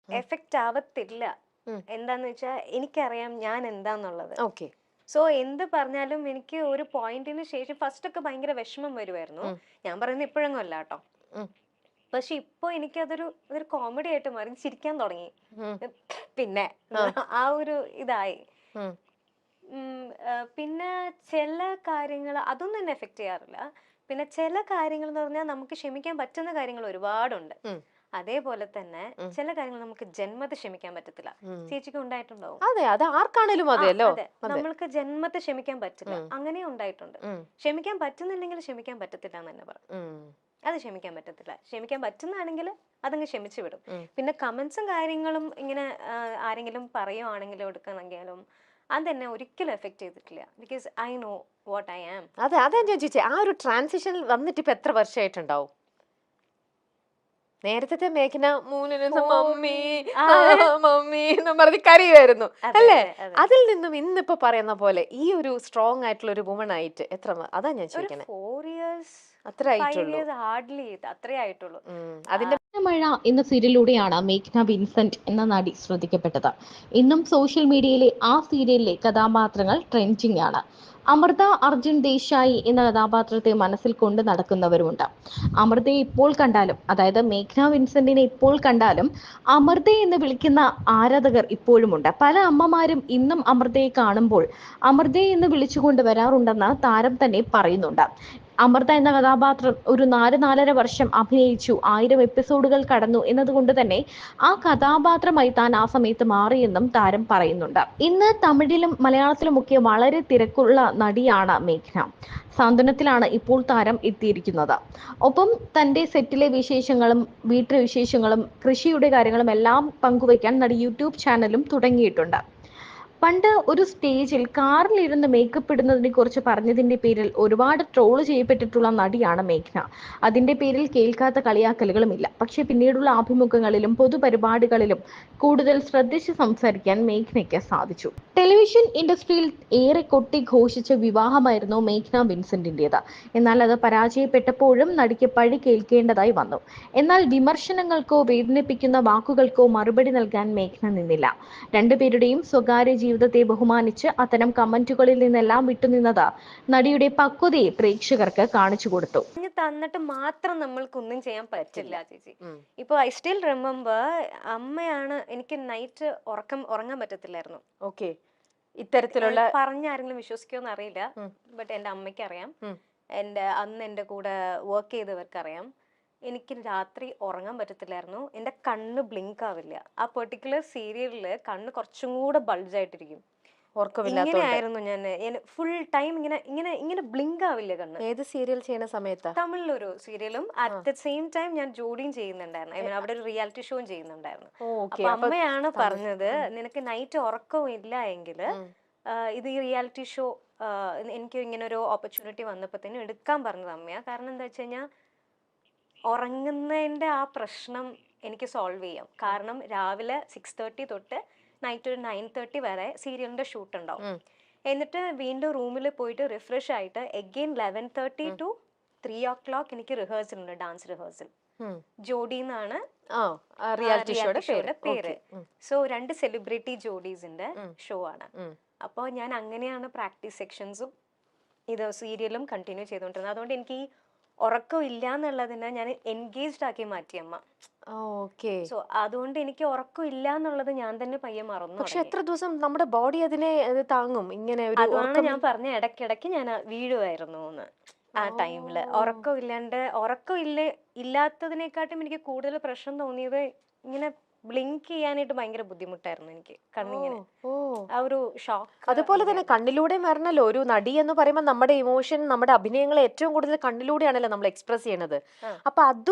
Effect ആവത്തില്ല. എന്താന്ന് വെച്ചാൽ എനിക്കറിയാം ഞാൻ എന്താന്നുള്ളത്. ഓക്കെ. സോ എന്ത് പറഞ്ഞാലും എനിക്ക് ഒരു പോയിന്റിന് ശേഷം ഫസ്റ്റ് ഒക്കെ ഭയങ്കര വിഷമം വരുമായിരുന്നു. ഞാൻ പറയുന്നത് ഇപ്പോഴൊന്നും അല്ല കേട്ടോ. പക്ഷെ ഇപ്പൊ അതൊരു കോമഡി ആയിട്ട് മാറി, ചിരിക്കാൻ തുടങ്ങി. പിന്നെ ആ ഒരു ഇതായി. പിന്നെ ചില കാര്യങ്ങൾ അതൊന്നും എന്നെ എഫക്ട് ചെയ്യാറില്ല. പിന്നെ ചില കാര്യങ്ങൾ എന്ന് പറഞ്ഞാൽ നമുക്ക് ക്ഷമിക്കാൻ പറ്റുന്ന കാര്യങ്ങൾ ഒരുപാടുണ്ട്. അതേപോലെ തന്നെ ചില കാര്യങ്ങൾ നമുക്ക് ജന്മത്തെ ക്ഷമിക്കാൻ പറ്റത്തില്ല. ചേച്ചിക്ക് ഉണ്ടായിട്ടുണ്ടാവും. അതെ, അത് ആർക്കാണേലും അതെ, അതെയല്ലോ. നമ്മൾക്ക് ജന്മത്തെ ക്ഷമിക്കാൻ പറ്റില്ല, അങ്ങനെ ഉണ്ടായിട്ടുണ്ട്. ക്ഷമിക്കാൻ പറ്റുന്നുണ്ടെങ്കിൽ ക്ഷമിക്കാൻ പറ്റത്തില്ല എന്ന് തന്നെ പറയും. അത് ക്ഷമിക്കാൻ പറ്റത്തില്ല. ക്ഷമിക്കാൻ പറ്റുന്നതാണെങ്കിൽ അതങ്ങ് ക്ഷമിച്ചു വിടും. പിന്നെ കമന്റ്സും കാര്യങ്ങളും ഇങ്ങനെ ആരെങ്കിലും പറയുവാണെങ്കിലും എടുക്കണമെങ്കിലും അതെന്നെ ഒരിക്കലും എഫക്ട് ചെയ്തിട്ടില്ല. Because I know what I am. അതെ, അതാ ഞാൻ ചോദിച്ചേ, ആ ഒരു ട്രാൻസിഷൻ വന്നിട്ട് ഇപ്പൊ എത്ര വർഷമായിട്ടുണ്ടാവും? നേരത്തെ മേഘന മമ്മി മമ്മി എന്ന് പറഞ്ഞ് കരയുമായിരുന്നു അല്ലേ? അതിൽ നിന്നും ഇന്നിപ്പോ പറയുന്ന പോലെ ഈ ഒരു സ്ട്രോങ് ആയിട്ടുള്ള ഒരു വുമൺ ആയിട്ട് എത്ര, അതാ ഞാൻ ചോദിക്കണേ. 4 years അത്ര ആയിട്ടുള്ളൂ. ഹാർഡ്ലി അത്രേ ആയിട്ടുള്ളൂ. അതിന്റെ മഴ എന്ന സീരിയലിലൂടെയാണ് മേഘ്ന വിൻസെന്റ് എന്ന നടി ശ്രദ്ധിക്കപ്പെട്ടത്. ഇന്നും സോഷ്യൽ മീഡിയയിലെ ആ സീരിയലിലെ കഥാപാത്രങ്ങൾ ട്രെൻഡിംഗ് ആണ്. അമൃത അർജുൻ ദേശായി എന്ന കഥാപാത്രത്തെ മനസ്സിൽ കൊണ്ട് നടക്കുന്നവരുമുണ്ട്. അമൃതയെ ഇപ്പോൾ കണ്ടാലും, അതായത് മേഘ്ന വിൻസെന്റിനെ ഇപ്പോൾ കണ്ടാലും അമൃത എന്ന് വിളിക്കുന്ന ആരാധകർ ഇപ്പോഴുമുണ്ട്. പല അമ്മമാരും ഇന്നും അമൃതയെ കാണുമ്പോൾ അമൃത എന്ന് വിളിച്ചുകൊണ്ട് വരാറുണ്ടെന്ന് താരം തന്നെ പറയുന്നുണ്ട്. അമൃത എന്ന കഥാപാത്രം ഒരു 4-4.5 വർഷം അഭിനയിച്ചു, 1000 എപ്പിസോഡുകൾ കടന്നു എന്നതുകൊണ്ട് തന്നെ ആ കഥാപാത്രമായി താൻ ആ സമയത്ത് മാറിയെന്നും താരം പറയുന്നുണ്ട്. ഇന്ന് തമിഴിലും മലയാളത്തിലുമൊക്കെ വളരെ തിരക്കുള്ള നടിയാണ് മേഘ്ന. സാന്ത്വനത്തിലാണ് ഇപ്പോൾ താരം എത്തിയിരിക്കുന്നത്. ഒപ്പം തന്റെ സെറ്റിലെ വിശേഷങ്ങളും വീട്ടിലെ വിശേഷങ്ങളും കൃഷിയുടെ കാര്യങ്ങളും എല്ലാം പങ്കുവയ്ക്കാൻ നടി യൂട്യൂബ് ചാനലും തുടങ്ങിയിട്ടുണ്ട്. പണ്ട് ഒരു സ്റ്റേജിൽ കാറിലിരുന്ന് മേക്കപ്പ് ഇടുന്നതിനെ കുറിച്ച് പറഞ്ഞതിന്റെ പേരിൽ ഒരുപാട് ട്രോള് ചെയ്യപ്പെട്ടിട്ടുള്ള നടിയാണ് മേഘ്ന. അതിന്റെ പേരിൽ കേൾക്കാത്ത കളിയാക്കലുകളുമില്ല. പക്ഷെ പിന്നീടുള്ള അഭിമുഖങ്ങളിലും പൊതുപരിപാടികളിലും കൂടുതൽ ശ്രദ്ധിച്ച് സംസാരിക്കാൻ മേഘ്നയ്ക്ക് സാധിച്ചു. ടെലിവിഷൻ ഇൻഡസ്ട്രിയിൽ ഏറെ കൊട്ടി ഘോഷിച്ച വിവാഹമായിരുന്നു മേഘ്ന വിൻസെന്റിന്റേത്. എന്നാൽ അത് പരാജയപ്പെട്ടപ്പോഴും നടിക്ക് പഴി കേൾക്കേണ്ടതായി വന്നു. എന്നാൽ വിമർശനങ്ങൾക്കോ വേദനിപ്പിക്കുന്ന വാക്കുകൾക്കോ മറുപടി നൽകാൻ മേഘ്ന നിന്നില്ല. രണ്ടുപേരുടെയും സ്വകാര്യ ജീവിതത്തെ ബഹുമാനിച്ച് അത്തരം കമന്റുകളിൽ നിന്നെല്ലാം വിട്ടുനിന്നത് നടിയുടെ പക്വതയെ പ്രേക്ഷകർക്ക് കാണിച്ചു കൊടുത്തു. തന്നിട്ട് മാത്രം നമ്മൾക്കൊന്നും ചെയ്യാൻ പറ്റില്ല ചേച്ചി. ഇപ്പൊ ഐ സ്റ്റിൽ റിമെമ്പർ, അമ്മയാണ് എനിക്ക് നൈറ്റ് ഉറങ്ങാൻ പറ്റത്തില്ലായിരുന്നു. ഓക്കെ. ഇത്തരത്തിലുള്ള പറഞ്ഞ ആരെങ്കിലും വിശ്വസിക്കുമെന്ന് അറിയില്ല, ബട്ട് എന്റെ അമ്മയ്ക്ക് അറിയാം, അന്ന് എന്റെ കൂടെ വർക്ക് ചെയ്തവർക്ക് അറിയാം. എനിക്ക് രാത്രി ഉറങ്ങാൻ പറ്റത്തില്ലായിരുന്നു. എന്റെ കണ്ണ് ബ്ലിങ്ക് ആവില്ല. ആ പെർട്ടിക്കുലർ സീരിയലില് കണ്ണ് കുറച്ചും കൂടെ ബൾജായിട്ടിരിക്കും. ഇങ്ങനെയായിരുന്നു ഞാൻ ഫുൾ ടൈം. ഇങ്ങനെ ബ്ലിങ്ക് ആവില്ല കണ്ണ്. ഏത് സീരിയൽ ചെയ്യുന്ന സമയത്ത്? തമിഴിലൊരു സീരിയലും അറ്റ് ദ സെയിം ടൈം ഞാൻ ജോലിയും ചെയ്യുന്നുണ്ടായിരുന്നു. അവിടെ ഒരു റിയാലിറ്റി ഷോയും ചെയ്യുന്നുണ്ടായിരുന്നു. അപ്പൊ അമ്മയാണ് പറഞ്ഞത്, നിനക്ക് നൈറ്റ് ഉറക്കവും ഇല്ല എങ്കിൽ ഇത് ഈ റിയാലിറ്റി ഷോ എനിക്ക് ഇങ്ങനെ ഒരു ഓപ്പർച്യൂണിറ്റി വന്നപ്പോഴത്തേനും എടുക്കാൻ പറഞ്ഞത് അമ്മയാ. കാരണം എന്താ വെച്ച് കഴിഞ്ഞാൽ ഉറങ്ങുന്നതിന്റെ ആ പ്രശ്നം എനിക്ക് സോൾവ് ചെയ്യാം. കാരണം രാവിലെ 6:30 തൊട്ട് നൈറ്റ് ഒരു 9:30 വരെ സീരിയലിന്റെ ഷൂട്ട് ഉണ്ടാവും. എന്നിട്ട് വീണ്ടും റൂമിൽ പോയിട്ട് റിഫ്രഷ് ആയിട്ട് എഗെയിൻ 11:30 to 3 o'clock എനിക്ക് റിഹേഴ്സൽ ഉണ്ട്, ഡാൻസ് റിഹേഴ്സൽ. ജോഡി എന്നാണ് റിയാലിറ്റി ഷോയുടെ പേര്. സോ 2 സെലിബ്രിറ്റി ജോഡീസിന്റെ ഷോ ആണ്. അപ്പോൾ ഞാൻ അങ്ങനെയാണ് പ്രാക്ടീസ് സെക്ഷൻസും ഇത് സീരിയലും കണ്ടിന്യൂ ചെയ്തുകൊണ്ടിരുന്നത്. അതുകൊണ്ട് എനിക്ക് ഈ ഉറക്കം ഇല്ല എന്നുള്ളതിനെ ഞാൻ എൻഗേജ്ഡ് ആക്കി മാറ്റി അമ്മ. സോ അതുകൊണ്ട് എനിക്ക് ഉറക്കം ഇല്ല എന്നുള്ളത് ഞാൻ തന്നെ പയ്യെ മറന്നു. പക്ഷെ എത്ര ദിവസം നമ്മുടെ ബോഡി അതിനെ താങ്ങും ഇങ്ങനെ? അതാണ് ഞാൻ പറഞ്ഞ, ഇടയ്ക്കിടയ്ക്ക് ഞാൻ വീഴുമായിരുന്നു എന്ന്. ആ ടൈമില് ഉറക്കം ഇല്ലാത്തതിനെക്കാട്ടും എനിക്ക് കൂടുതൽ പ്രശ്നം തോന്നിയത് ഇങ്ങനെ ബ്ലിങ്ക് ചെയ്യാനായിട്ട് ഭയങ്കര ബുദ്ധിമുട്ടായിരുന്നു എനിക്ക് കണ്ണിങ്ങനെ. ആ ഒരു ഷോക്ക്. അതുപോലെ തന്നെ കണ്ണിലൂടെ വരണല്ലോ ഒരു നടി എന്ന് പറയുമ്പോൾ നമ്മുടെ ഇമോഷൻ, നമ്മുടെ അഭിനയങ്ങളെ ഏറ്റവും കൂടുതൽ കണ്ണിലൂടെയാണല്ലോ നമ്മൾ എക്സ്പ്രസ് ചെയ്യണത്. അപ്പൊ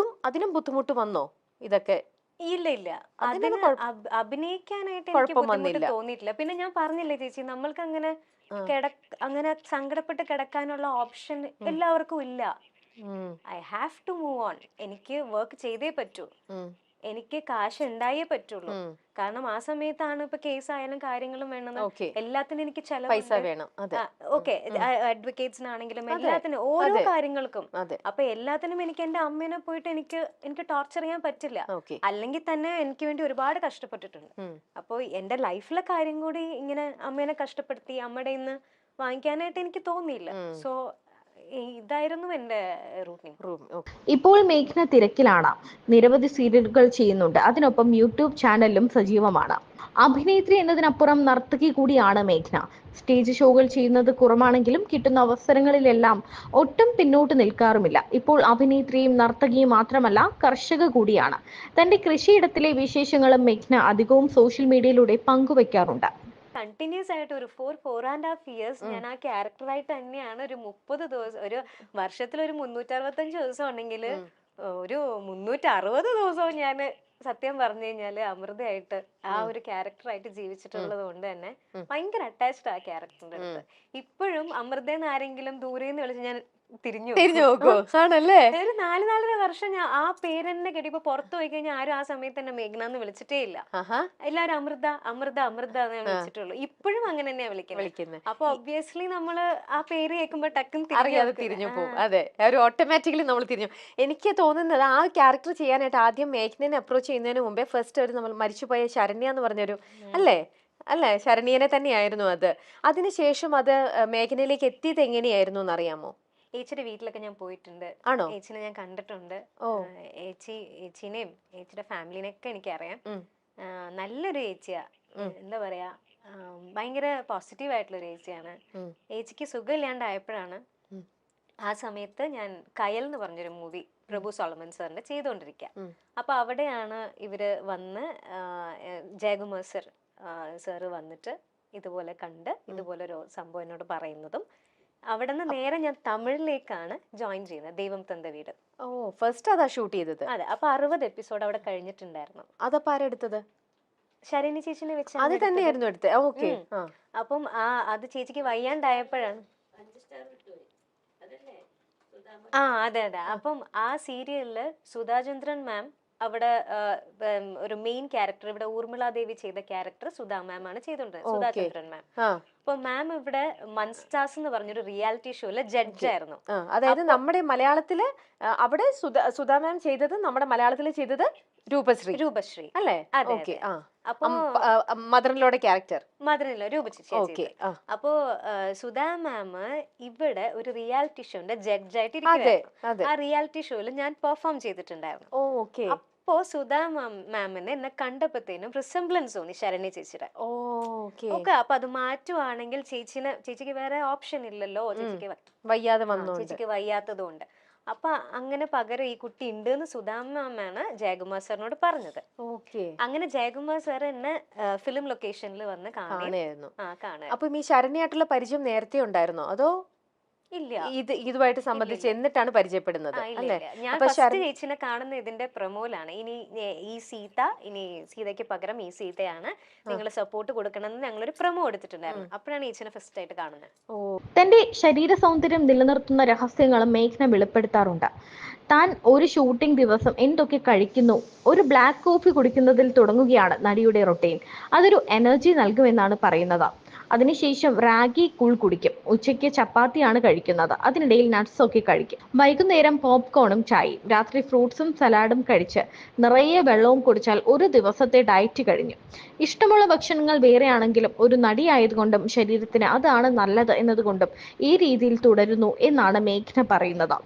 അതിനും ബുദ്ധിമുട്ട് വന്നോ ഇതൊക്കെ? ഇല്ല, അതിന് അഭിനയിക്കാനായിട്ട് എനിക്ക് ബുദ്ധിമുട്ട് തോന്നിയിട്ടില്ല. പിന്നെ ഞാൻ പറഞ്ഞില്ലേ ചേച്ചി, നമ്മൾക്ക് അങ്ങനെ സങ്കടപ്പെട്ട് കിടക്കാനുള്ള ഓപ്ഷൻ എല്ലാവർക്കും ഇല്ല. I have to move on. എനിക്ക് വർക്ക് ചെയ്തേ പറ്റൂ. എനിക്ക് കാശ് ഉണ്ടായേ പറ്റുള്ളൂ. കാരണം ആ സമയത്താണ് ഇപ്പൊ കേസ് ആയാലും കാര്യങ്ങളും വേണമെന്ന് ഓക്കെ, എല്ലാത്തിനും എനിക്ക് പൈസ ചെലവുണ്ട്. വേണം. അതെ, ഓക്കെ, അഡ്വക്കേറ്റ്സിനാണെങ്കിലും എല്ലാത്തിനും ഓരോ കാര്യങ്ങൾക്കും. അതെ. അപ്പൊ എല്ലാത്തിനും എനിക്ക് എന്റെ അമ്മേനെ പോയിട്ട് എനിക്ക് ടോർച്ചർ ചെയ്യാൻ പറ്റില്ല. ഓക്കെ. അല്ലെങ്കിൽ തന്നെ എനിക്ക് വേണ്ടി ഒരുപാട് കഷ്ടപ്പെട്ടിട്ടുണ്ട്. അപ്പോൾ എന്റെ ലൈഫിലെ കാര്യം കൂടി ഇങ്ങനെ അമ്മേനെ കഷ്ടപ്പെടുത്തി അമ്മയുടെ നിന്ന് വാങ്ങിക്കാനായിട്ട് എനിക്ക് തോന്നിയില്ല. സോ ഇതായിരുന്നു എന്റെ റൂട്ടീൻ. ഇപ്പോൾ മേഘ്ന തിരക്കിലാണ്. നിരവധി സീരിയലുകൾ ചെയ്യുന്നുണ്ട്. അതിനൊപ്പം യൂട്യൂബ് ചാനലിലും സജീവമാണ്. അഭിനേത്രി എന്നതിനപ്പുറം നർത്തകി കൂടിയാണ് മേഘ്ന. സ്റ്റേജ് ഷോകൾ ചെയ്യുന്നത് കുറവാണെങ്കിലും കിട്ടുന്ന അവസരങ്ങളിലെല്ലാം ഒട്ടും പിന്നോട്ട് നിൽക്കാറുമില്ല. ഇപ്പോൾ അഭിനേത്രിയും നർത്തകിയും മാത്രമല്ല, കർഷക കൂടിയാണ്. തന്റെ കൃഷിയിടത്തിലെ വിശേഷങ്ങളും മേഘ്ന അധികവും സോഷ്യൽ മീഡിയയിലൂടെ പങ്കുവയ്ക്കാറുണ്ട്. കണ്ടിന്യൂസ് ആയിട്ട് ഒരു 4.5 years ഞാൻ ആ ക്യാരക്ടറായിട്ട് തന്നെയാണ്. ഒരു 30 ദിവസം, ഒരു വർഷത്തിൽ ഒരു 365 ദിവസം ഉണ്ടെങ്കിൽ ഒരു 360 ദിവസവും ഞാൻ സത്യം പറഞ്ഞു കഴിഞ്ഞാല് അമൃതയായിട്ട് ആ ഒരു ക്യാരക്ടറായിട്ട് ജീവിച്ചിട്ടുള്ളത് കൊണ്ട് തന്നെ ഭയങ്കര അറ്റാച്ച്ഡ് ആ ക്യാരക്ടറിന്റെ അടുത്ത്. ഇപ്പോഴും അമൃതയെന്ന് ആരെങ്കിലും ദൂരെന്ന് വിളിച്ച് ഞാൻ തിരിഞ്ഞു നോക്കൂ. ആണല്ലേ? ഒരു 4-4.5 വർഷം ഞാൻ ആ പേര് തന്നെ കേട്ടി. ഇപ്പൊ പുറത്തു പോയി കഴിഞ്ഞാൽ ആരും ആ സമയത്ത് തന്നെ മേഘ്ന എന്ന് വിളിച്ചിട്ടേ ഇല്ല. എല്ലാരും അമൃത അമൃത അമൃത എന്നേ വിളിച്ചിട്ടുള്ളൂ. ഇപ്പോഴും അങ്ങനെ തന്നെയാ വിളിക്കുന്നത്. അപ്പൊ ഒബ്വിയസ്ലി നമ്മള് ആ പേര് കേൾക്കുമ്പോ ടക്കുന്ന് അറിയാതെ തിരിഞ്ഞു പോകും. അതെ, ഒരു ഓട്ടോമാറ്റിക്കലി നമ്മൾ തിരിഞ്ഞു. എനിക്ക് തോന്നുന്നത് ആ ക്യാരക്ടർ ചെയ്യാനായിട്ട് ആദ്യം മേഘ്നെ അപ്രോച്ച് ചെയ്യുന്നതിന് മുമ്പേ ഫസ്റ്റ് ഒരു നമ്മൾ മരിച്ചുപോയ ശരണ്യ എന്ന് പറഞ്ഞൊരു അല്ലേ ശരണ്യനെ തന്നെയായിരുന്നു അത്. അതിനുശേഷം അത് മേഘനയിലേക്ക് എത്തിയത് എങ്ങനെയായിരുന്നു എന്ന് അറിയാമോ? ഏച്ചിയുടെ വീട്ടിലൊക്കെ ഞാൻ പോയിട്ടുണ്ട്. ആണോ? ഏച്ചിനെ ഞാൻ കണ്ടിട്ടുണ്ട്. ഏച്ചിനെയും ഏച്ചിയുടെ ഫാമിലിനെയൊക്കെ എനിക്കറിയാം. നല്ലൊരു ഏച്ചിയാ. എന്താ പറയാ, ഭയങ്കര പോസിറ്റീവ് ആയിട്ടുള്ള ഒരു ഏച്ചിയാണ്. ഏച്ചിക്ക് സുഖമില്ലാണ്ടായപ്പോഴാണ് ആ സമയത്ത് ഞാൻ കയൽ എന്ന് പറഞ്ഞൊരു മൂവി പ്രഭു സോളമൻ സാറിന്റെ ചെയ്തുകൊണ്ടിരിക്കുക. അപ്പൊ അവിടെയാണ് ഇവര് വന്ന് ജയകുമാർ സാറ് വന്നിട്ട് ഇതുപോലെ കണ്ട് ഇതുപോലെ ഒരു സംഭവം എന്നോട് പറയുന്നതും അവിടെ നിന്ന് നേരെ ഞാൻ തമിഴിലേക്കാണ് ജോയിൻ ചെയ്യുന്നത്. ദൈവം തந்த വീട്. ഫസ്റ്റ് അതാ ഷൂട്ട് ചെയ്തത്. അതെ. അപ്പൊ 60 എപ്പിസോഡ് അവിടെ കഴിഞ്ഞിട്ടുണ്ടായിരുന്നു. അതപ്പോ ആരെടുത്തത്? ശരണ്യ ചേച്ചിനെ വെച്ച് അത് തന്നെയായിരുന്നു എടുത്തത്. ഓക്കെ. അപ്പം അത് ചേച്ചിക്ക് വയ്യാണ്ടായപ്പോഴാണ്. അതെ. അപ്പം ആ സീരിയലില് സുധാചന്ദ്രൻ മാം അവിടെ ഒരു മെയിൻ ക്യാരക്ടർ, ഇവിടെ ഊർമിളാദേവി ചെയ്ത ക്യാരക്ടർ സുധാ മാം ആണ് ചെയ്തോണ്ടിരുന്നത്. സുധാചന്ദ്രൻ മാം. അപ്പൊ മാം ഇവിടെ മൺസ്റ്റാർസ് എന്ന് പറഞ്ഞൊരു റിയാലിറ്റി ഷോയില് ജഡ്ജായിരുന്നു. അതായത് നമ്മുടെ മലയാളത്തില് അവിടെ സുധാ മാം ചെയ്തത് നമ്മുടെ മലയാളത്തിൽ ചെയ്തത് രൂപശ്രീ അല്ലേ? അതെ. അപ്പൊ മദറിലൂടെ ക്യാരക്ടർ രൂപശ്രീ. അപ്പോ സുധാ മാം ഇവിടെ ഒരു റിയാലിറ്റി ഷോന്റെ ജഡ്ജായിട്ട് ഇരിക്കുകയായിരുന്നു. ആ റിയാലിറ്റി ഷോയിൽ ഞാൻ പെർഫോം ചെയ്തിട്ടുണ്ടായിരുന്നു. അപ്പോ സുധാ മാമിനെ എന്നെ കണ്ടപ്പോഴത്തേനും റിസംബ്ലൻസ് തോന്നി ശരണ്യ ചേച്ചിയുടെ. ഓക്കെ. അപ്പൊ അത് മാറ്റുവാണെങ്കിൽ ചേച്ചിക്ക് വേറെ ഓപ്ഷൻ ഇല്ലല്ലോ, ചേച്ചിക്ക് വയ്യാത്തത് കൊണ്ട്. അപ്പൊ അങ്ങനെ പകരം ഈ കുട്ടി ഉണ്ട് എന്ന് സുധാ മാമാണ് ജയകുമാർ സാറിനോട് പറഞ്ഞത്. അങ്ങനെ ജയകുമാർ സാർ എന്നെ ഫിലിം ലൊക്കേഷനിൽ വന്ന് കാണായിരുന്നു. അപ്പൊ ഈ ശരണ്യായിട്ടുള്ള പരിചയം നേരത്തെ ഉണ്ടായിരുന്നോ അതോ ഇല്ല? ഇതുമായിട്ട് സംബന്ധിച്ച് എന്നിട്ടാണ് പരിചയപ്പെടുന്നത് അല്ലേ? ഞാൻ ഫസ്റ്റ് ചേച്ചിനെ കാണുന്ന ഇതിന്റെ പ്രൊമോയിലാണ്. ഇനി സീതയ്ക്ക് പകരം ഈ സീതയാണ്, നിങ്ങൾ സപ്പോർട്ട് കൊടുക്കണം എന്ന് ഞങ്ങളൊരു പ്രൊമോ എടുത്തിട്ടുണ്ടായിരുന്നു. അപ്പോഴാണ് ചേച്ചിനെ ഫസ്റ്റ് ആയിട്ട് കാണുന്നത്. തന്റെ ശരീര സൗന്ദര്യം നിലനിർത്തുന്ന രഹസ്യങ്ങളും മേഘ്ന വെളിപ്പെടുത്താറുണ്ട്. താൻ ഒരു ഷൂട്ടിംഗ് ദിവസം എന്തൊക്കെ കഴിക്കുന്നു, ഒരു ബ്ലാക്ക് കോഫി കുടിക്കുന്നതിൽ തുടങ്ങുകയാണ് നടിയുടെ റൊട്ടീൻ. അതൊരു എനർജി നൽകുമെന്നാണ് പറയുന്നത്. അതിനുശേഷം റാഗി കൂൾ കുടിക്കും. ഉച്ചയ്ക്ക് ചപ്പാത്തിയാണ് കഴിക്കുന്നത്. അതിനിടയിൽ നട്ട്സ് ഒക്കെ കഴിക്കും. വൈകുന്നേരം പോപ്കോണും ചായയും. രാത്രി ഫ്രൂട്ട്സും സലാഡും കഴിച്ച് നിറയെ വെള്ളവും കുടിച്ചാൽ ഒരു ദിവസത്തെ ഡയറ്റ് കഴിഞ്ഞു. ഇഷ്ടമുള്ള ഭക്ഷണങ്ങൾ വേറെയാണെങ്കിലും ഒരു നടിയായതുകൊണ്ടും ശരീരത്തിന് അതാണ് നല്ലത് എന്നതുകൊണ്ടും ഈ രീതിയിൽ തുടരുന്നു എന്നാണ് മേഘ്ന പറയുന്നത്.